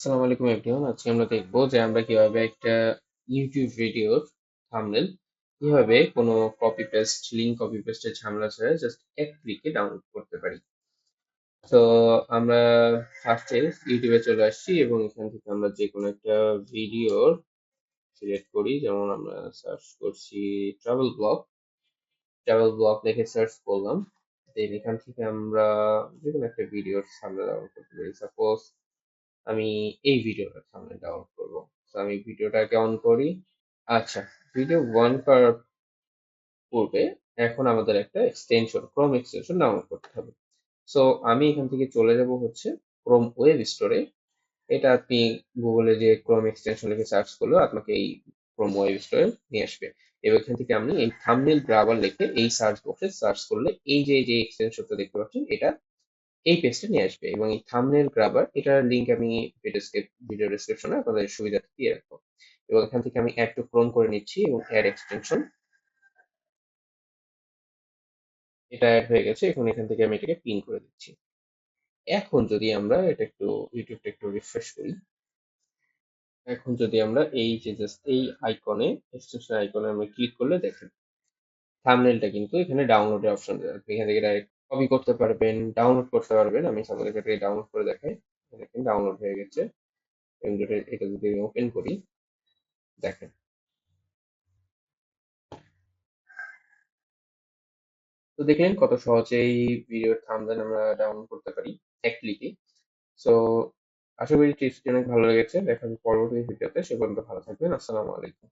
আসসালামু আলাইকুম এভরিওয়ান। আজকে আমরা দেখবো যে আমরা কিভাবে একটা ইউটিউব ভিডিওর থাম্বনেল কিভাবে কোনো লিঙ্ক কপি পেস্টের ঝামেলা ছাড়া জাস্ট এক ক্লিকে ডাউনলোড করতে পারি। তো আমরা ফার্স্টে ইউটিউবে চলে আসছি এবং এখান থেকে আমরা যে কোনো একটা ভিডিওর সিলেক্ট করি, যেমন আমরা সার্চ করছি ট্রাভেল ব্লগ। ট্রাভেল ব্লগ লিখে সার্চ করলাম, দেন এখান থেকে আমরা যে কোনো একটা ভিডিওর সামনে ডাউনলোড করতে পারি। সাপোজ আমি এই ভিডিওটা সামনে ডাউনলোড করব। তো আমি ভিডিওটাকে অন করি। আচ্ছা, ভিডিও অন করার পূর্বে এখন আমাদের একটা ক্রোম এক্সটেনশন ডাউনলোড করতে হবে। সো আমি এখান থেকে চলে যাব হচ্ছে ক্রোম ওয়েব স্টোরে। এটা আপনি গুগলে যে ক্রোম এক্সটেনশন লিখে সার্চ করলে আপনাকে এই ক্রোম ওয়েব স্টোরে নিয়ে আসবে। এবার এখান থেকে আপনি এই থাম্বনেল গ্রাবার লিখে এই সার্চ বক্সে সার্চ করলে এই যে এক্সটেনশনটা দেখতে পাচ্ছেন, এটা এই পেজটা নিয়ে আসবে এবং এই থাম্বনেল গ্রাবার এটার লিংক আমি ভিডিও ডেসক্রিপশনে আপনাদের সুবিধার্থে দিয়ে রাখবো। এবং এখান থেকে আমি অ্যাড টু ক্রোম করে নিচ্ছি এবং অ্যাড এক্সটেনশন, এটা অ্যাড হয়ে গেছে। এখন এখান থেকে আমি এটাকে পিন করে দিচ্ছি। এখন যদি আমরা ইউটিউবটা একটু রিফ্রেশ করি, এখন যদি আমরা এই যে জাস্ট এই আইকনে, এক্সটেনশন আইকনে আমরা ক্লিক করলে দেখেন থাম্বনেলটা কিন্তু এখানে ডাউনলোডের অপশন দেওয়া আছে। এখান থেকে ডাইরেক্ট কপি করতে পারবেন, ডাউনলোড করতে পারবেন। আমি সামনে এটাকে ডাউনলোড করে দেখাই। দেখেন ডাউনলোড হয়ে গেছে। এবং এটা যদি আমি ওপেন করি, দেখেন। তো দেখলেন কত সহজেই ভিডিওর থাম্বনেল আমরা ডাউনলোড করতে পারি এক ক্লিকে। সো আশা করি টিপসটি অনেক ভালো লেগেছে। দেখা হবে পরবর্তী ভিডিওতে। সে পর্যন্ত ভালো থাকবেন। আসসালামু আলাইকুম।